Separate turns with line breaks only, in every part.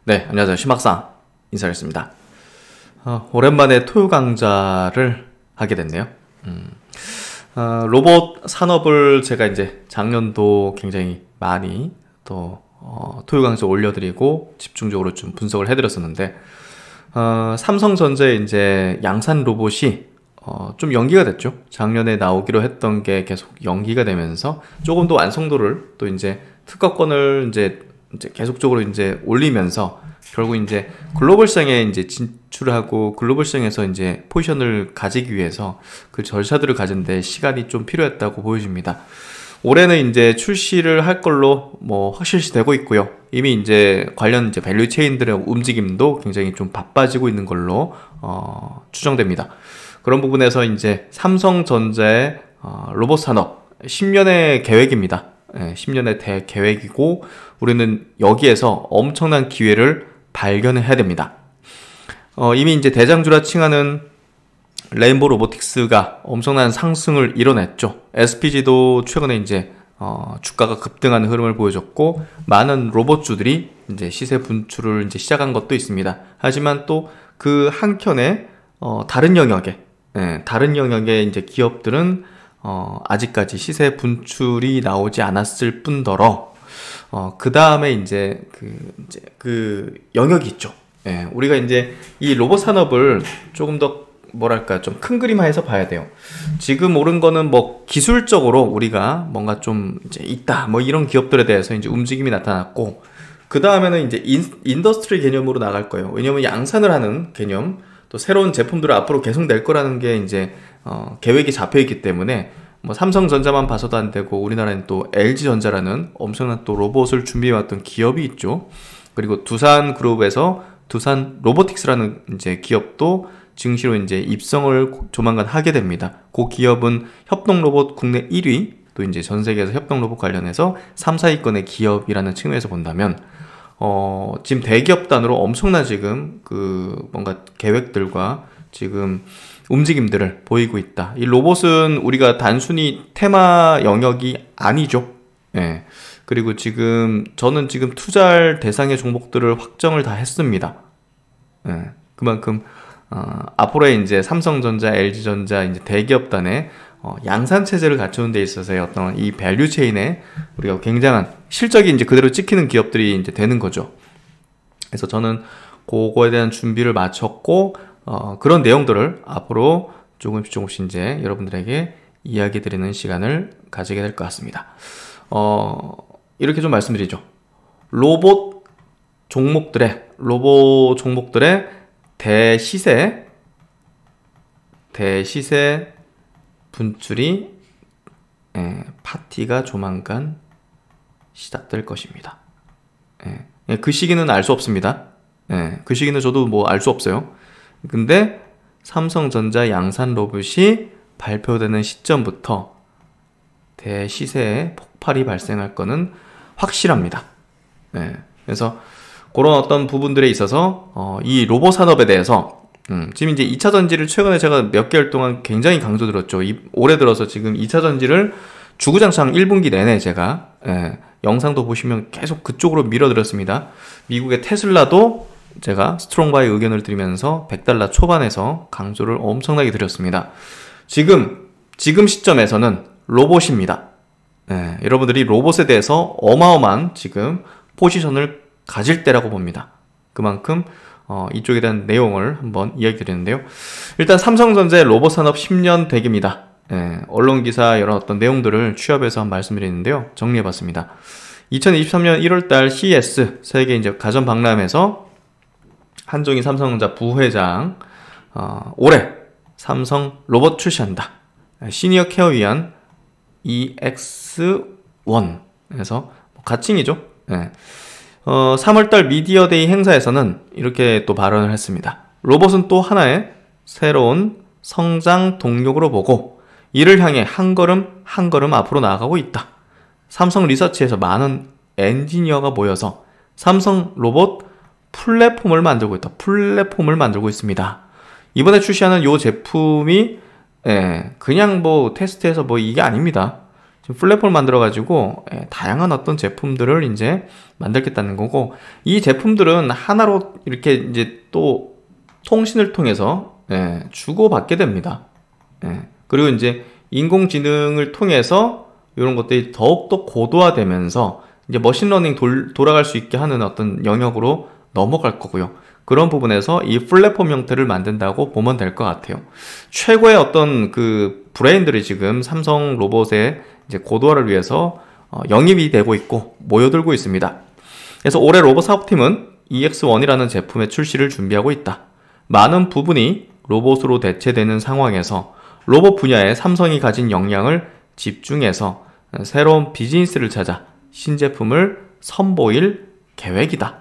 네, 안녕하세요. 심학상 인사드리겠습니다. 오랜만에 토요 강좌를 하게 됐네요. 로봇 산업을 제가 이제 작년도 굉장히 많이 또 토요 강좌 올려드리고 집중적으로 좀 분석을 해드렸었는데, 삼성전자의 이제 양산 로봇이 좀 연기가 됐죠. 작년에 나오기로 했던 게 계속 연기가 되면서 조금 더 완성도를 또 이제 특허권을 이제 계속적으로 이제 올리면서 결국 이제 글로벌 시장에 이제 진출하고 글로벌 시장에서 이제 포지션을 가지기 위해서 그 절차들을 가진데 시간이 좀 필요했다고 보여집니다. 올해는 이제 출시를 할 걸로 뭐 확실시 되고 있고요. 이미 이제 관련 이제 밸류 체인들의 움직임도 굉장히 좀 바빠지고 있는 걸로 추정됩니다. 그런 부분에서 이제 삼성전자의 로봇 산업 10년의 계획입니다. 10년의 대계획이고 우리는 여기에서 엄청난 기회를 발견해야 됩니다. 이미 이제 대장주라 칭하는 레인보우 로보틱스가 엄청난 상승을 이뤄냈죠. SPG도 최근에 이제 주가가 급등하는 흐름을 보여줬고 많은 로봇주들이 이제 시세 분출을 이제 시작한 것도 있습니다. 하지만 또 그 한켠에 다른 영역의 이제 기업들은 아직까지 시세 분출이 나오지 않았을 뿐더러 그 다음에 이제 그 영역이 있죠. 우리가 이제 이 로봇 산업을 조금 더 뭐랄까 좀 큰 그림화해서 봐야 돼요. 지금 오른 거는 뭐 기술적으로 우리가 뭔가 좀 이제 있다 뭐 이런 기업들에 대해서 이제 움직임이 나타났고, 그 다음에는 이제 인더스트리 개념으로 나갈 거예요. 왜냐면 양산을 하는 개념, 또 새로운 제품들을 앞으로 계속 낼 거라는 게 이제 계획이 잡혀 있기 때문에 뭐 삼성전자만 봐서도 안 되고 우리나라는 또 LG전자라는 엄청난 또 로봇을 준비해왔던 기업이 있죠. 그리고 두산그룹에서 두산 로보틱스라는 이제 기업도 증시로 이제 입성을 조만간 하게 됩니다. 그 기업은 협동 로봇 국내 1위, 또 이제 전 세계에서 협동 로봇 관련해서 3, 4위권의 기업이라는 측면에서 본다면 지금 대기업 단으로 엄청난 지금 그 뭔가 계획들과 지금 움직임들을 보이고 있다. 이 로봇은 우리가 단순히 테마 영역이 아니죠. 그리고 저는 지금 투자할 대상의 종목들을 확정을 다 했습니다. 그만큼 앞으로의 이제 삼성전자, LG전자 이제 대기업단의 양산 체제를 갖추는 데 있어서의 어떤 이 밸류 체인에 우리가 굉장한 실적이 이제 그대로 찍히는 기업들이 이제 되는 거죠. 그래서 저는 그거에 대한 준비를 마쳤고 그런 내용들을 앞으로 조금씩 이제 여러분들에게 이야기 드리는 시간을 가지게 될 것 같습니다. 이렇게 좀 말씀드리죠. 로봇 종목들의 대시세 분출이 파티가 조만간 시작될 것입니다. 그 시기는 알 수 없습니다. 그 시기는 저도 뭐 알 수 없어요. 근데 삼성전자 양산 로봇이 발표되는 시점부터 대시세의 폭발이 발생할 거는 확실합니다. 그래서 그런 어떤 부분들에 있어서 이 로봇 산업에 대해서 지금 이제 2차 전지를 최근에 제가 몇 개월 동안 굉장히 강조드렸죠. 올해 들어서 지금 2차 전지를 주구장창 1분기 내내 제가 영상도 보시면 계속 그쪽으로 밀어드렸습니다. 미국의 테슬라도 제가 스트롱바이 의견을 드리면서 $100 초반에서 강조를 엄청나게 드렸습니다. 지금 시점에서는 로봇입니다. 여러분들이 로봇에 대해서 어마어마한 지금 포지션을 가질 때라고 봅니다. 그만큼 이쪽에 대한 내용을 한번 이야기 드리는데요. 일단 삼성전자의 로봇 산업 10년 대기입니다. 언론 기사 여러 어떤 내용들을 취합해서 한번 말씀드리는데요. 정리해봤습니다. 2023년 1월달 CES 세계 이제 가전 박람회에서 한종희 삼성전자 부회장 올해 삼성 로봇 출시한다. 시니어 케어 위한 EX1 에서 가칭이죠. 3월달 미디어데이 행사에서는 이렇게 또 발언을 했습니다. 로봇은 또 하나의 새로운 성장 동력으로 보고 이를 향해 한 걸음 한 걸음 앞으로 나아가고 있다. 삼성 리서치에서 많은 엔지니어가 모여서 삼성 로봇 플랫폼을 만들고 있습니다. 이번에 출시하는 이 제품이 그냥 뭐 테스트해서 뭐 이게 아닙니다. 지금 플랫폼을 만들어가지고 다양한 어떤 제품들을 이제 만들겠다는 거고, 이 제품들은 하나로 이렇게 이제 또 통신을 통해서 주고받게 됩니다. 그리고 이제 인공지능을 통해서 이런 것들이 더욱더 고도화되면서 이제 머신러닝 돌아갈 수 있게 하는 어떤 영역으로 넘어갈 거고요. 그런 부분에서 이 플랫폼 형태를 만든다고 보면 될 것 같아요. 최고의 어떤 그 브레인들이 지금 삼성 로봇의 이제 고도화를 위해서 영입이 되고 있고 모여들고 있습니다. 그래서 올해 로봇 사업팀은 EX1이라는 제품의 출시를 준비하고 있다. 많은 부분이 로봇으로 대체되는 상황에서 로봇 분야에 삼성이 가진 역량을 집중해서 새로운 비즈니스를 찾아 신제품을 선보일 계획이다.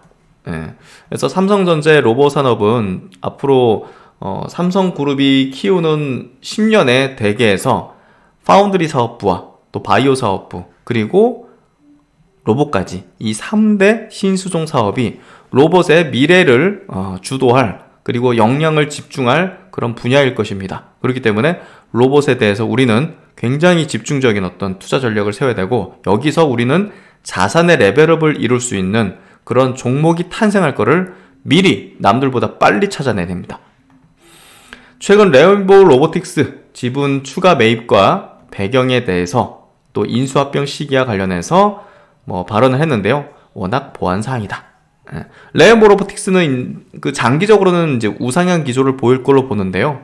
그래서 삼성전자의 로봇 산업은 앞으로 삼성그룹이 키우는 10년의 대계에서 파운드리 사업부와 또 바이오 사업부 그리고 로봇까지 이 3대 신수종 사업이 로봇의 미래를 주도할 그리고 역량을 집중할 그런 분야일 것입니다. 그렇기 때문에 로봇에 대해서 우리는 굉장히 집중적인 어떤 투자 전략을 세워야 되고, 여기서 우리는 자산의 레벨업을 이룰 수 있는 그런 종목이 탄생할 거를 미리 남들보다 빨리 찾아내야 됩니다. 최근 레인보우 로보틱스 지분 추가 매입과 배경에 대해서 또 인수합병 시기와 관련해서 발언을 했는데요. 워낙 보안 사항이다. 레인보우 로보틱스는 그 장기적으로는 이제 우상향 기조를 보일 걸로 보는데요.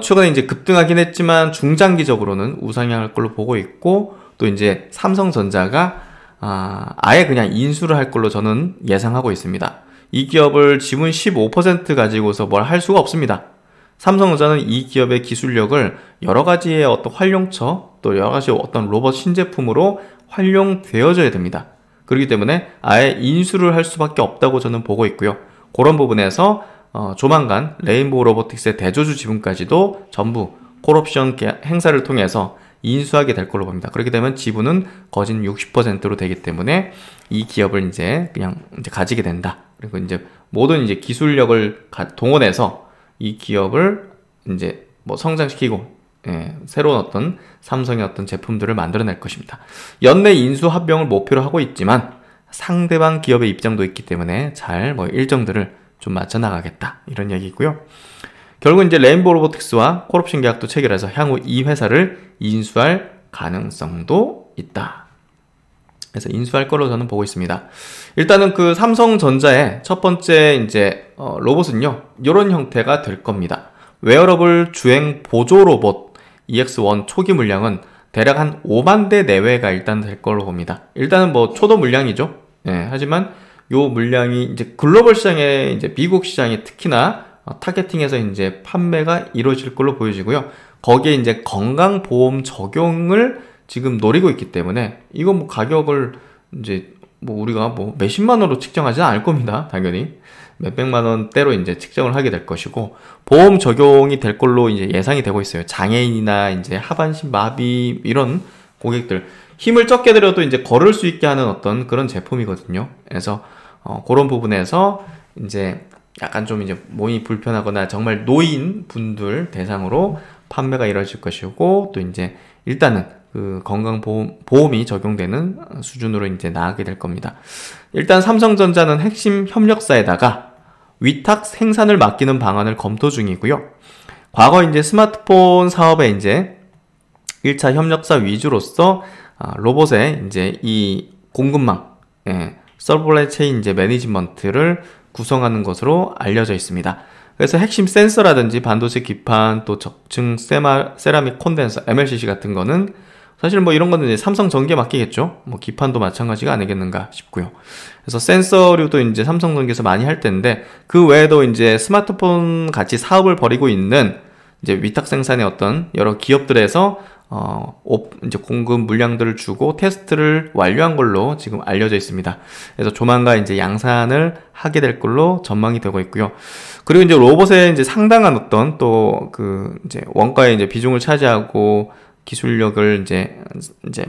최근에 이제 급등하긴 했지만 중장기적으로는 우상향할 걸로 보고 있고, 또 이제 삼성전자가 아예 그냥 인수를 할 걸로 저는 예상하고 있습니다. 이 기업을 지분 15% 가지고서 뭘 할 수가 없습니다. 삼성전자는 이 기업의 기술력을 여러 가지의 어떤 활용처, 또 여러 가지 어떤 로봇 신제품으로 활용되어져야 됩니다. 그렇기 때문에 아예 인수를 할 수밖에 없다고 저는 보고 있고요. 그런 부분에서 조만간 레인보우 로보틱스의 대조주 지분까지도 전부 콜옵션 행사를 통해서 인수하게 될 걸로 봅니다. 그렇게 되면 지분은 거진 60%로 되기 때문에 이 기업을 이제 그냥 이제 가지게 된다. 그리고 이제 모든 이제 기술력을 동원해서 이 기업을 이제 성장시키고, 새로운 어떤 삼성의 어떤 제품들을 만들어낼 것입니다. 연내 인수 합병을 목표로 하고 있지만 상대방 기업의 입장도 있기 때문에 잘 일정들을 좀 맞춰 나가겠다, 이런 얘기고요. 결국 이제 레인보우 로보틱스와 콜옵션 계약도 체결해서 향후 이 회사를 인수할 가능성도 있다. 그래서 인수할 걸로 저는 보고 있습니다. 일단은 그 삼성전자의 첫 번째 이제 로봇은요, 이런 형태가 될 겁니다. 웨어러블 주행 보조 로봇 EX1 초기 물량은 대략 한 5만 대 내외가 일단 될 걸로 봅니다. 일단은 초도 물량이죠. 하지만 요 물량이 이제 글로벌 시장에, 이제 미국 시장에 특히나 타겟팅해서 이제 판매가 이루어질 걸로 보여지고요. 거기에 이제 건강보험 적용을 지금 노리고 있기 때문에 이거 가격을 이제 우리가 몇십만 원으로 측정하지는 않을 겁니다. 당연히 몇백만 원대로 이제 측정을 하게 될 것이고, 보험 적용이 될 걸로 이제 예상이 되고 있어요. 장애인이나 이제 하반신 마비 이런 고객들, 힘을 적게 들여도 이제 걸을 수 있게 하는 어떤 그런 제품이거든요. 그래서 그런 부분에서 이제 약간 좀 이제 몸이 불편하거나 정말 노인 분들 대상으로 판매가 이루어질 것이고, 또 이제 일단은 그 건강보험이 적용되는 수준으로 이제 나가게 될 겁니다. 일단 삼성전자는 핵심 협력사에다가 위탁 생산을 맡기는 방안을 검토 중이고요. 과거 이제 스마트폰 사업에 이제 1차 협력사 위주로서 로봇의 이제 이 공급망, 서플라이 체인 이제 매니지먼트를 구성하는 것으로 알려져 있습니다. 그래서 핵심 센서라든지 반도체 기판, 또 적층 세라믹 콘덴서, MLCC 같은 거는 사실 이런 거는 이제 삼성전기에 맡기겠죠. 기판도 마찬가지가 아니겠는가 싶고요. 그래서 센서류도 이제 삼성전기에서 많이 할 텐데, 그 외에도 이제 스마트폰 같이 사업을 벌이고 있는 이제 위탁 생산의 어떤 여러 기업들에서 이제 공급 물량들을 주고 테스트를 완료한 걸로 지금 알려져 있습니다. 그래서 조만간 이제 양산을 하게 될 걸로 전망이 되고 있고요. 그리고 이제 로봇의 이제 상당한 어떤 또 그 이제 원가의 이제 비중을 차지하고 기술력을 이제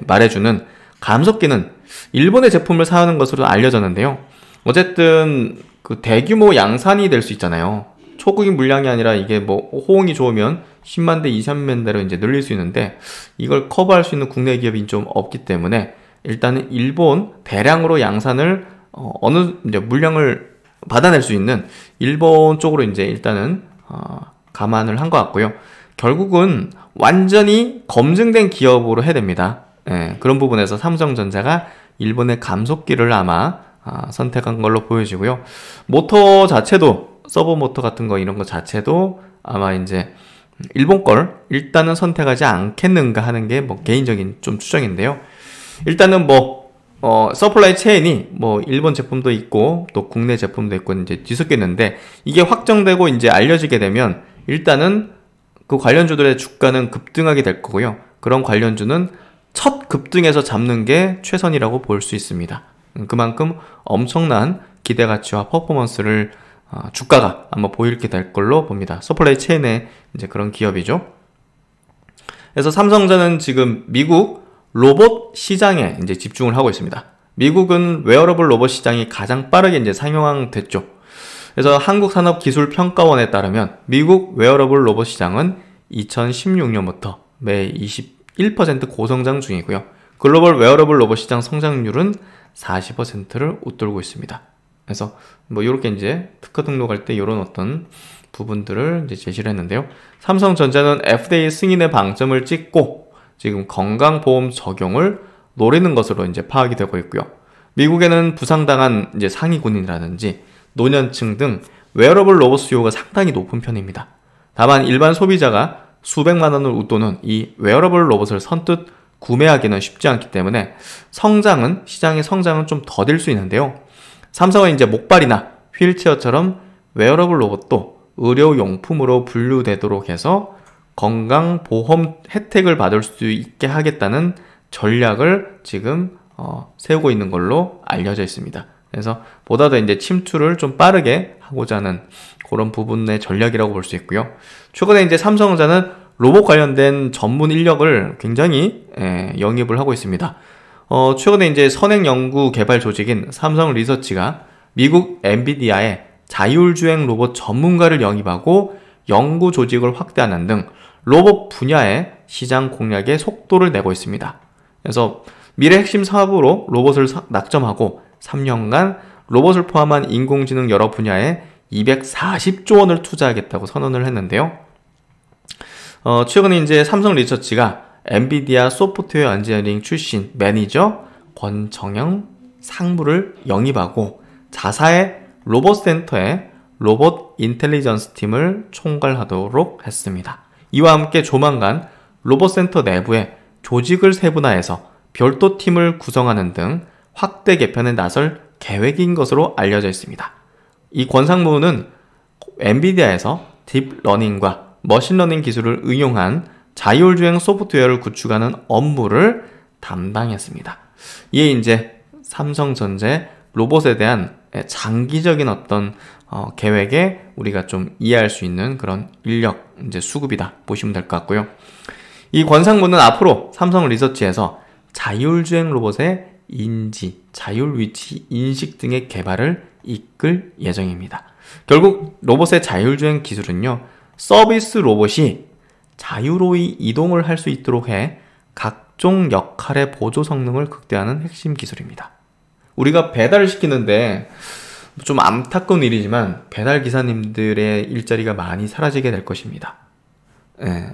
말해주는 감속기는 일본의 제품을 사는 것으로 알려졌는데요. 어쨌든 그 대규모 양산이 될 수 있잖아요. 초국인 물량이 아니라 이게 뭐 호응이 좋으면 10만 대, 20만 대로 이제 늘릴 수 있는데 이걸 커버할 수 있는 국내 기업이 좀 없기 때문에 일단은 일본 대량으로 양산을 어느 이제 물량을 받아낼 수 있는 일본 쪽으로 이제 일단은 감안을 한 것 같고요. 결국은 완전히 검증된 기업으로 해야 됩니다. 예, 그런 부분에서 삼성전자가 일본의 감속기를 아마 선택한 걸로 보여지고요. 모터 자체도 서버 모터 같은 거 이런 거 자체도 아마 이제 일본 걸 일단은 선택하지 않겠는가 하는 게 뭐 개인적인 좀 추정인데요. 일단은 뭐 서플라이 체인이 뭐 일본 제품도 있고 또 국내 제품도 있고 이제 뒤섞였는데 이게 확정되고 이제 알려지게 되면 일단은 그 관련주들의 주가는 급등하게 될 거고요. 그런 관련주는 첫 급등에서 잡는 게 최선이라고 볼 수 있습니다. 그만큼 엄청난 기대 가치와 퍼포먼스를 주가가 아마 보이게 될 걸로 봅니다. 서플라이 체인의 이제 그런 기업이죠. 그래서 삼성전자는 지금 미국 로봇 시장에 이제 집중을 하고 있습니다. 미국은 웨어러블 로봇 시장이 가장 빠르게 이제 상용화됐죠. 그래서 한국산업기술평가원에 따르면 미국 웨어러블 로봇 시장은 2016년부터 매 21% 고성장 중이고요. 글로벌 웨어러블 로봇 시장 성장률은 40%를 웃돌고 있습니다. 그래서 뭐 이렇게 이제 특허 등록할 때 이런 어떤 부분들을 이제 제시를 했는데요. 삼성전자는 FDA 승인의 방점을 찍고 지금 건강보험 적용을 노리는 것으로 이제 파악이 되고 있고요. 미국에는 부상당한 이제 상위 군인이라든지 노년층 등 웨어러블 로봇 수요가 상당히 높은 편입니다. 다만 일반 소비자가 수백만 원을 웃도는 이 웨어러블 로봇을 선뜻 구매하기는 쉽지 않기 때문에 시장의 성장은 좀 더딜 수 있는데요. 삼성은 이제 목발이나 휠체어처럼 웨어러블 로봇도 의료용품으로 분류되도록 해서 건강보험 혜택을 받을 수 있게 하겠다는 전략을 지금 세우고 있는 걸로 알려져 있습니다. 그래서 보다 더 이제 침투를 좀 빠르게 하고자 하는 그런 부분의 전략이라고 볼 수 있고요. 최근에 이제 삼성전자는 로봇 관련된 전문 인력을 굉장히 영입을 하고 있습니다. 최근에 이제 선행 연구 개발 조직인 삼성 리서치가 미국 엔비디아의 자율주행 로봇 전문가를 영입하고 연구 조직을 확대하는 등 로봇 분야의 시장 공략에 속도를 내고 있습니다. 그래서 미래 핵심 사업으로 로봇을 낙점하고 3년간 로봇을 포함한 인공지능 여러 분야에 240조 원을 투자하겠다고 선언을 했는데요. 최근에 이제 삼성 리서치가 엔비디아 소프트웨어 엔지니어링 출신 매니저 권정영 상무를 영입하고 자사의 로봇센터의 로봇 인텔리전스 팀을 총괄하도록 했습니다. 이와 함께 조만간 로봇센터 내부에 조직을 세분화해서 별도 팀을 구성하는 등 확대 개편에 나설 계획인 것으로 알려져 있습니다. 이 권 상무는 엔비디아에서 딥러닝과 머신러닝 기술을 응용한 자율주행 소프트웨어를 구축하는 업무를 담당했습니다. 이에 이제 삼성전자의 로봇에 대한 장기적인 어떤 계획에 우리가 좀 이해할 수 있는 그런 인력 이제 수급이다 보시면 될 것 같고요. 이 권상무는 앞으로 삼성 리서치에서 자율주행 로봇의 인지, 자율 위치 인식 등의 개발을 이끌 예정입니다. 결국 로봇의 자율주행 기술은요, 서비스 로봇이 자유로이 이동을 할 수 있도록 해 각종 역할의 보조 성능을 극대화하는 핵심 기술입니다. 우리가 배달을 시키는데 좀 안타까운 일이지만 배달 기사님들의 일자리가 많이 사라지게 될 것입니다.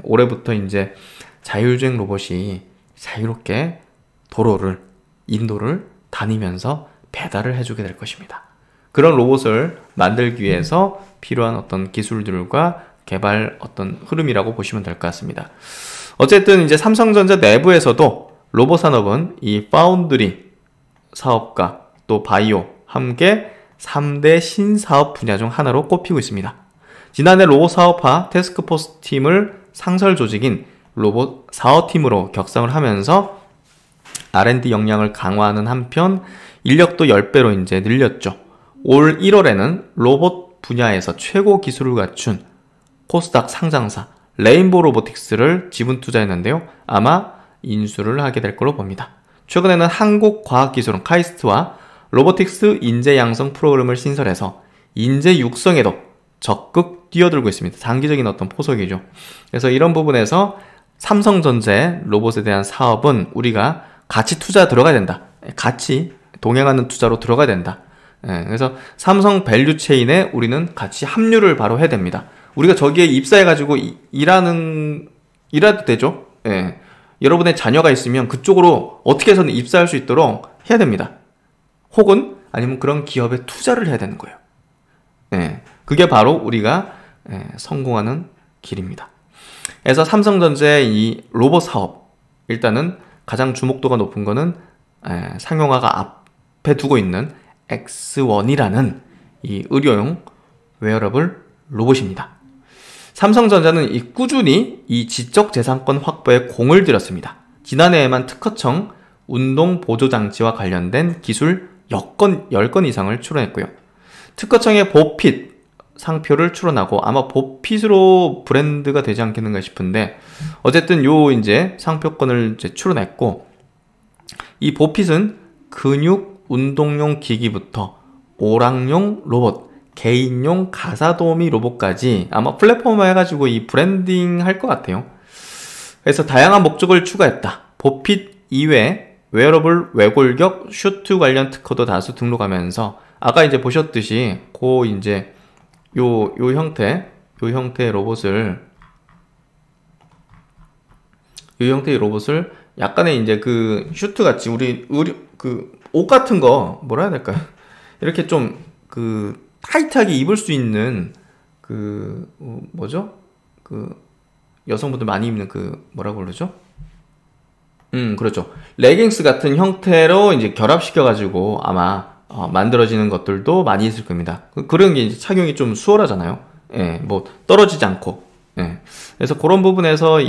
올해부터 이제 자율주행 로봇이 자유롭게 인도를 다니면서 배달을 해주게 될 것입니다. 그런 로봇을 만들기 위해서 필요한 어떤 기술들과 개발 어떤 흐름이라고 보시면 될 것 같습니다. 어쨌든 이제 삼성전자 내부에서도 로봇 산업은 이 파운드리 사업과 또 바이오 함께 3대 신사업 분야 중 하나로 꼽히고 있습니다. 지난해 로봇 사업화 태스크포스 팀을 상설 조직인 로봇 사업팀으로 격상을 하면서 R&D 역량을 강화하는 한편 인력도 10배로 이제 늘렸죠. 올 1월에는 로봇 분야에서 최고 기술을 갖춘 코스닥 상장사 레인보우 로보틱스를 지분 투자했는데요. 아마 인수를 하게 될 걸로 봅니다. 최근에는 한국과학기술원 카이스트와 로보틱스 인재 양성 프로그램을 신설해서 인재 육성에도 적극 뛰어들고 있습니다. 단기적인 어떤 포석이죠. 그래서 이런 부분에서 삼성전자의 로봇에 대한 사업은 우리가 같이 투자 들어가야 된다. 같이 동행하는 투자로 들어가야 된다. 그래서 삼성 밸류체인에 우리는 같이 합류를 바로 해야 됩니다. 우리가 저기에 입사해가지고 일해도 되죠. 여러분의 자녀가 있으면 그쪽으로 어떻게 해서는 입사할 수 있도록 해야 됩니다. 혹은 아니면 그런 기업에 투자를 해야 되는 거예요. 그게 바로 우리가 성공하는 길입니다. 그래서 삼성전자의 이 로봇 사업, 일단은 가장 주목도가 높은 거는 상용화가 앞에 두고 있는 X1이라는 이 의료용 웨어러블 로봇입니다. 삼성전자는 꾸준히 이 지적재산권 확보에 공을 들였습니다. 지난해에만 특허청 운동보조장치와 관련된 기술 10건 이상을 출원했고요. 특허청의 보핏 상표를 출원하고 아마 보핏으로 브랜드가 되지 않겠는가 싶은데 어쨌든 요 이제 상표권을 이제 출원했고, 이 보핏은 근육 운동용 기기부터 오락용 로봇, 개인용 가사도우미 로봇까지 아마 플랫폼화 해가지고 이 브랜딩 할 것 같아요. 그래서 다양한 목적을 추가했다. 보핏 이외에 웨어러블 외골격 슈트 관련 특허도 다수 등록하면서 아까 이제 보셨듯이 이제 요 형태의 로봇을 약간의 이제 그 슈트 같이 우리 옷 같은 거 뭐라 해야 될까요? 이렇게 좀 타이트하게 입을 수 있는 여성분들 많이 입는 뭐라고 그러죠? 그렇죠. 레깅스 같은 형태로 이제 결합시켜가지고 아마 만들어지는 것들도 많이 있을 겁니다. 그런 게 이제 착용이 좀 수월하잖아요. 뭐 떨어지지 않고. 그래서 그런 부분에서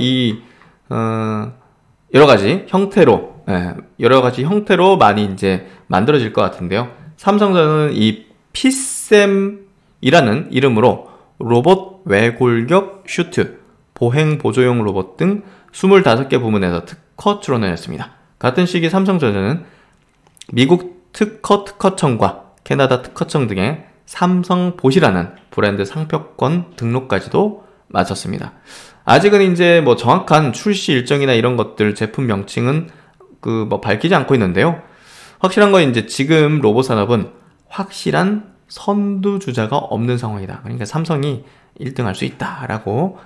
여러 가지 형태로 많이 이제 만들어질 것 같은데요. 삼성전자는 이 피셈이라는 이름으로 로봇 외골격 슈트, 보행 보조용 로봇 등 25개 부문에서 특허 출원을 했습니다. 같은 시기 삼성전자는 미국 특허청과 캐나다 특허청 등의 삼성봇이라는 브랜드 상표권 등록까지도 마쳤습니다. 아직은 이제 뭐 정확한 출시 일정이나 이런 것들 제품 명칭은 밝히지 않고 있는데요. 확실한 건 이제 지금 로봇 산업은 확실한 선두주자가 없는 상황이다. 그러니까 삼성이 1등할 수 있다라고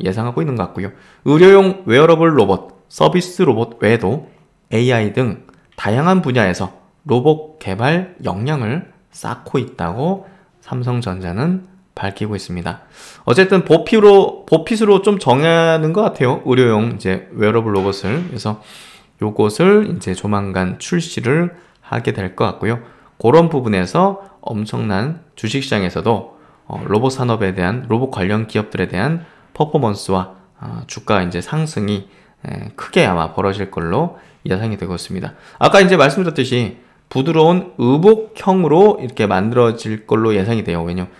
예상하고 있는 것 같고요. 의료용 웨어러블 로봇, 서비스 로봇 외에도 AI 등 다양한 분야에서 로봇 개발 역량을 쌓고 있다고 삼성전자는 밝히고 있습니다. 어쨌든 보핏으로 좀 정하는 것 같아요. 의료용 이제 웨어러블 로봇을. 그래서 요것을 이제 조만간 출시를 하게 될 것 같고요. 그런 부분에서 엄청난 주식시장에서도 로봇 산업에 대한 로봇 관련 기업들에 대한 퍼포먼스와 주가 이제 상승이 크게 아마 벌어질 걸로 예상이 되고 있습니다. 아까 이제 말씀드렸듯이 부드러운 의복형으로 이렇게 만들어질 걸로 예상이 돼요. 왜냐면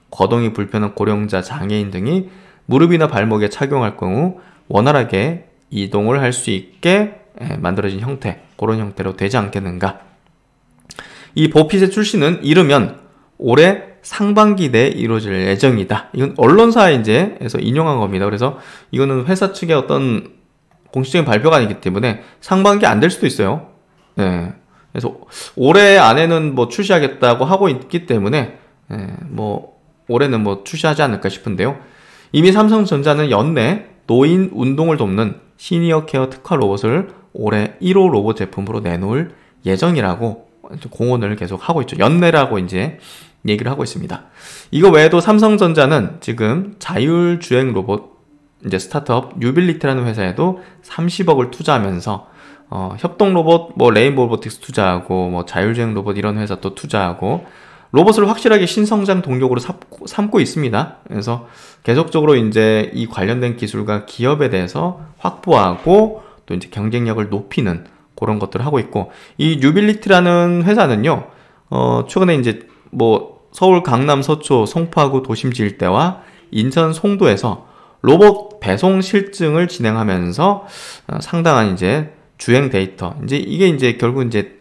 거동이 불편한 고령자, 장애인 등이 무릎이나 발목에 착용할 경우 원활하게 이동을 할 수 있게 만들어진 형태, 그런 형태로 되지 않겠는가. 이 보핏의 출시는 이르면 올해 상반기 내에 이루어질 예정이다. 이건 언론사에 에서 인용한 겁니다. 그래서 이거는 회사 측의 어떤 공식적인 발표가 아니기 때문에 상반기 안 될 수도 있어요. 그래서 올해 안에는 뭐 출시하겠다고 하고 있기 때문에 뭐 올해는 뭐 출시하지 않을까 싶은데요. 이미 삼성전자는 연내 노인 운동을 돕는 시니어 케어 특화 로봇을 올해 1호 로봇 제품으로 내놓을 예정이라고 공언을 계속 하고 있죠. 연내라고 이제 얘기를 하고 있습니다. 이거 외에도 삼성전자는 지금 자율주행 로봇 이제 스타트업 뉴빌리티라는 회사에도 30억을 투자하면서 협동 로봇, 뭐 레인보우 로보틱스 투자하고 뭐 자율주행 로봇 이런 회사 또 투자하고 로봇을 확실하게 신성장 동력으로 삼고 있습니다. 그래서 계속적으로 이제 이 관련된 기술과 기업에 대해서 확보하고 또 이제 경쟁력을 높이는 그런 것들을 하고 있고, 이 뉴빌리티라는 회사는요, 최근에 이제 뭐 서울 강남 서초 송파구 도심지 일대와 인천 송도에서 로봇 배송 실증을 진행하면서 상당한 이제 주행 데이터, 이제 이게 이제 결국 이제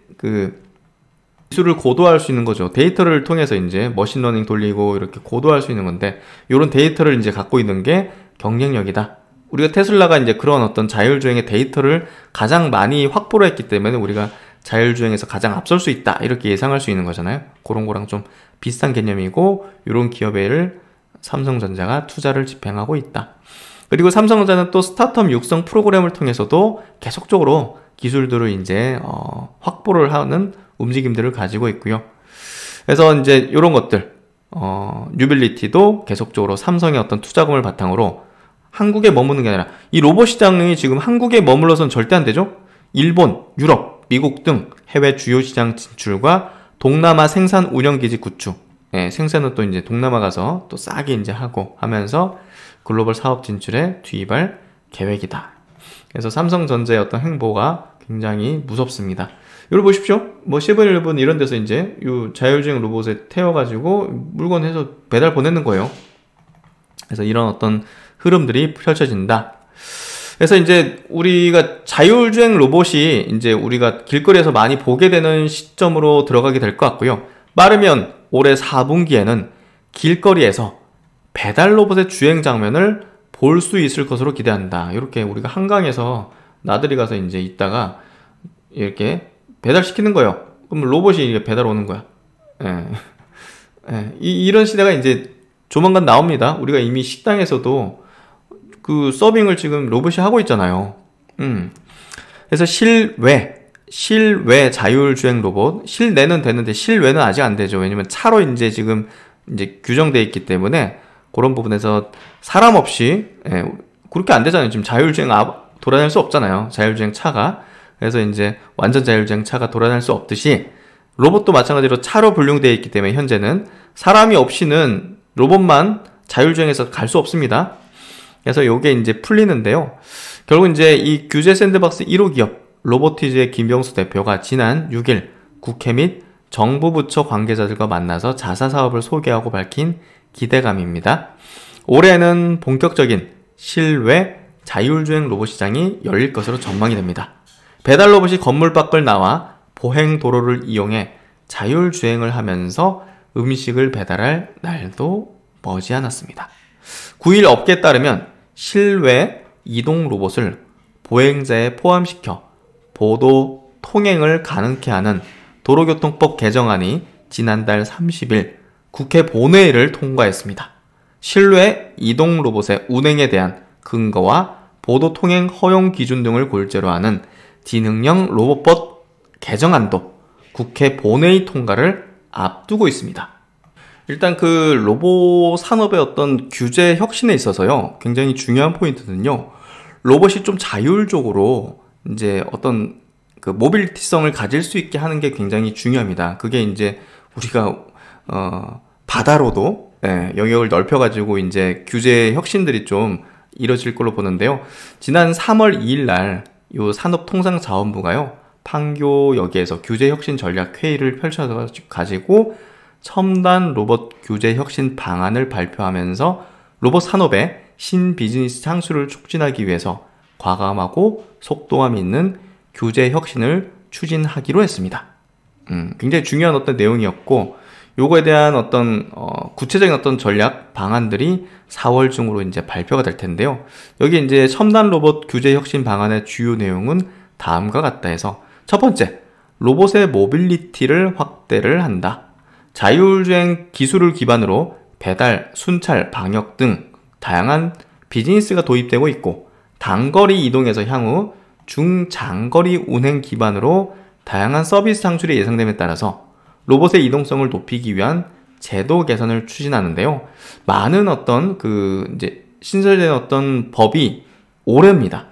기술을 고도화할 수 있는 거죠. 데이터를 통해서 이제 머신러닝 돌리고 이렇게 고도화할 수 있는 건데, 이런 데이터를 이제 갖고 있는 게 경쟁력이다. 우리가 테슬라가 이제 그런 어떤 자율주행의 데이터를 가장 많이 확보를 했기 때문에 우리가 자율주행에서 가장 앞설 수 있다, 이렇게 예상할 수 있는 거잖아요. 그런 거랑 좀 비슷한 개념이고, 이런 기업에를 삼성전자가 투자를 집행하고 있다. 그리고 삼성전자는 또 스타트업 육성 프로그램을 통해서도 계속적으로 기술들을 이제 확보를 하는 움직임들을 가지고 있고요. 그래서 이제 이런 것들, 뉴빌리티도 계속적으로 삼성의 어떤 투자금을 바탕으로 한국에 머무는 게 아니라, 이 로봇 시장이 지금 한국에 머물러서는 절대 안 되죠. 일본, 유럽, 미국 등 해외 주요 시장 진출과 동남아 생산 운영기지 구축, 생산은 또 이제 동남아 가서 또 싸게 이제 하고 하면서 글로벌 사업 진출에 투입할 계획이다. 그래서 삼성전자의 어떤 행보가 굉장히 무섭습니다. 여기 보십시오. 뭐 세븐일레븐 이런 데서 이제 이 자율주행 로봇에 태워가지고 물건 해서 배달 보내는 거예요. 그래서 이런 어떤 흐름들이 펼쳐진다. 그래서 이제 우리가 자율주행 로봇이 이제 우리가 길거리에서 많이 보게 되는 시점으로 들어가게 될 것 같고요. 빠르면 올해 4분기에는 길거리에서 배달 로봇의 주행 장면을 볼 수 있을 것으로 기대한다. 이렇게 우리가 한강에서 나들이 가서 이제 있다가 이렇게 배달시키는 거예요. 그럼 로봇이 이렇게 배달 오는 거야. 이런 시대가 이제 조만간 나옵니다. 우리가 이미 식당에서도 그 서빙을 지금 로봇이 하고 있잖아요. 그래서 실외 자율주행 로봇, 실내는 되는데 실외는 아직 안 되죠. 왜냐면 차로 이제 지금 이제 규정되어 있기 때문에 그런 부분에서 사람 없이, 그렇게 안 되잖아요. 지금 자율주행 돌아다닐 수 없잖아요. 자율주행 차가. 그래서 이제 완전 자율주행 차가 돌아다닐 수 없듯이 로봇도 마찬가지로 차로 분류되어 있기 때문에 현재는 사람이 없이는 로봇만 자율주행해서 갈 수 없습니다. 그래서 요게 이제 풀리는데요. 결국 이제 이 규제 샌드박스 1호 기업 로보티즈의 김병수 대표가 지난 6일 국회 및 정부 부처 관계자들과 만나서 자사 사업을 소개하고 밝힌 기대감입니다. 올해는 본격적인 실외 자율주행 로봇 시장이 열릴 것으로 전망이 됩니다. 배달 로봇이 건물 밖을 나와 보행 도로를 이용해 자율주행을 하면서 음식을 배달할 날도 머지않았습니다. 9일 업계에 따르면 실외 이동 로봇을 보행자에 포함시켜 보도 통행을 가능케 하는 도로교통법 개정안이 지난달 30일 국회 본회의를 통과했습니다. 실외 이동 로봇의 운행에 대한 근거와 보도 통행 허용 기준 등을 골자로 하는 지능형 로봇법 개정안도 국회 본회의 통과를 앞두고 있습니다. 일단 그 로봇 산업의 어떤 규제 혁신에 있어서요, 굉장히 중요한 포인트는요, 로봇이 좀 자율적으로 이제 어떤 그 모빌리티성을 가질 수 있게 하는 게 굉장히 중요합니다. 그게 이제 우리가 바다로도 영역을 넓혀가지고 이제 규제 혁신들이 좀 이뤄질 걸로 보는데요. 지난 3월 2일 날 요 산업통상자원부가요, 판교역에서 규제 혁신 전략 회의를 펼쳐가지고 첨단 로봇 규제 혁신 방안을 발표하면서 로봇 산업의 신비즈니스 창출을 촉진하기 위해서 과감하고 속도감 있는 규제 혁신을 추진하기로 했습니다. 굉장히 중요한 어떤 내용이었고, 요거에 대한 어떤 구체적인 어떤 전략 방안들이 4월 중으로 이제 발표가 될 텐데요. 여기 이제 첨단 로봇 규제 혁신 방안의 주요 내용은 다음과 같다 해서, 첫 번째, 로봇의 모빌리티를 확대를 한다. 자율주행 기술을 기반으로 배달, 순찰, 방역 등 다양한 비즈니스가 도입되고 있고, 단거리 이동에서 향후 중장거리 운행 기반으로 다양한 서비스 창출이 예상됨에 따라서 로봇의 이동성을 높이기 위한 제도 개선을 추진하는데요. 많은 어떤 이제 신설된 어떤 법이 올해입니다.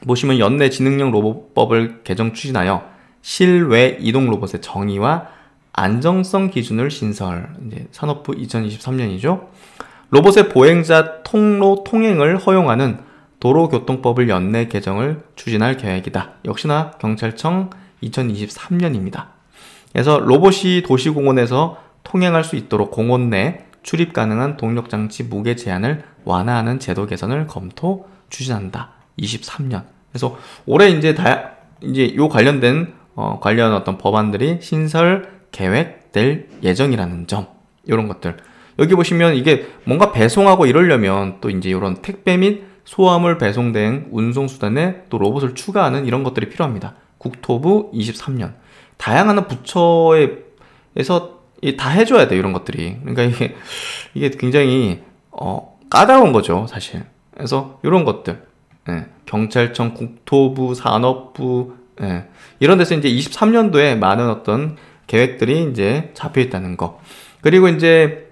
보시면 연내 지능형 로봇법을 개정 추진하여 실외 이동 로봇의 정의와 안정성 기준을 신설. 이제 산업부 2023년이죠. 로봇의 보행자 통로 통행을 허용하는 도로교통법을 연내 개정을 추진할 계획이다. 역시나 경찰청 2023년입니다. 그래서 로봇이 도시공원에서 통행할 수 있도록 공원 내 출입 가능한 동력장치 무게 제한을 완화하는 제도 개선을 검토 추진한다. 23년. 그래서 올해 이제 요 관련된 관련 어떤 법안들이 신설 계획될 예정이라는 점, 이런 것들. 여기 보시면 이게 뭔가 배송하고 이러려면 또 이제 이런 택배 및 소화물 배송 등 운송수단에 또 로봇을 추가하는 이런 것들이 필요합니다. 국토부 23년. 다양한 부처에서 다 해줘야 돼요, 이런 것들이. 그러니까 이게 굉장히, 까다로운 거죠, 사실. 그래서 이런 것들. 예, 경찰청, 국토부, 산업부, 예, 이런 데서 이제 23년도에 많은 어떤 계획들이 이제 잡혀 있다는 거. 그리고 이제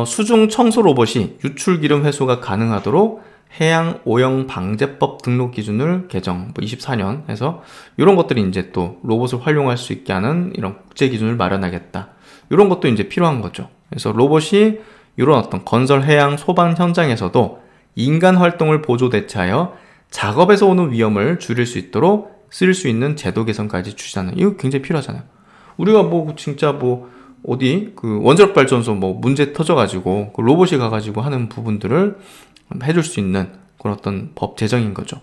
수중 청소 로봇이 유출 기름 회수가 가능하도록 해양 오염 방제법 등록 기준을 개정, 24년 해서 이런 것들이 이제 또 로봇을 활용할 수 있게 하는 이런 국제 기준을 마련하겠다. 이런 것도 이제 필요한 거죠. 그래서 로봇이 이런 어떤 건설, 해양, 소방 현장에서도 인간 활동을 보조 대체하여 작업에서 오는 위험을 줄일 수 있도록 쓸 수 있는 제도 개선까지 추진하는, 이거 굉장히 필요하잖아요. 우리가 뭐 진짜 뭐 어디 그 원자력 발전소 뭐 문제 터져가지고 그 로봇이 가가지고 하는 부분들을 해줄 수 있는 그런 어떤 법 제정인 거죠.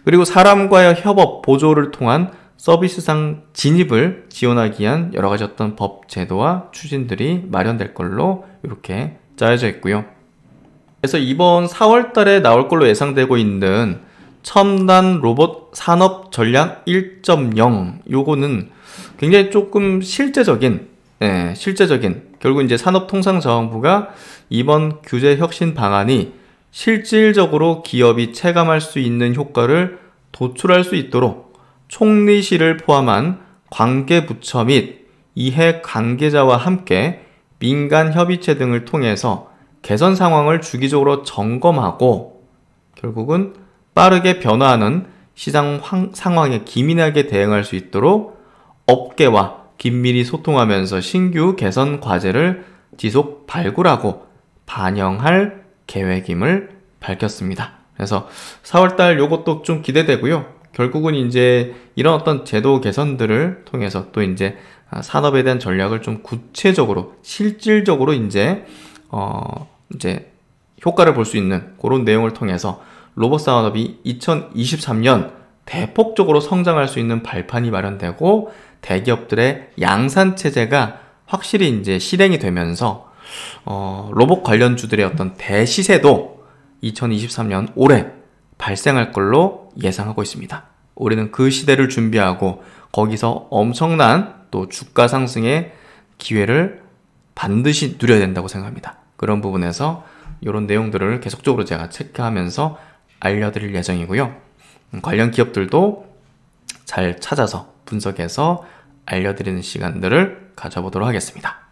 그리고 사람과의 협업 보조를 통한 서비스상 진입을 지원하기 위한 여러 가지 어떤 법 제도와 추진들이 마련될 걸로 이렇게 짜여져 있고요. 그래서 이번 4월 달에 나올 걸로 예상되고 있는 첨단 로봇 산업 전략 1.0, 요거는 굉장히 조금 실제적인 결국 이제 산업통상자원부가 이번 규제 혁신 방안이 실질적으로 기업이 체감할 수 있는 효과를 도출할 수 있도록 총리실을 포함한 관계부처 및 이해 관계자와 함께 민간 협의체 등을 통해서 개선 상황을 주기적으로 점검하고 결국은 빠르게 변화하는 시장 상황에 기민하게 대응할 수 있도록 업계와 긴밀히 소통하면서 신규 개선 과제를 지속 발굴하고 반영할 계획임을 밝혔습니다. 그래서 4월달 요것도 좀 기대되고요. 결국은 이제 이런 어떤 제도 개선들을 통해서 또 이제 산업에 대한 전략을 좀 구체적으로 실질적으로 이제 효과를 볼 수 있는 그런 내용을 통해서 로봇 산업이 2023년 대폭적으로 성장할 수 있는 발판이 마련되고 대기업들의 양산 체제가 확실히 이제 실행이 되면서 로봇 관련주들의 어떤 대시세도 2023년 올해 발생할 걸로 예상하고 있습니다. 올해는 그 시대를 준비하고 거기서 엄청난 또 주가 상승의 기회를 반드시 누려야 된다고 생각합니다. 그런 부분에서 이런 내용들을 계속적으로 제가 체크하면서 알려드릴 예정이고요. 관련 기업들도 잘 찾아서 분석해서 알려드리는 시간들을 가져보도록 하겠습니다.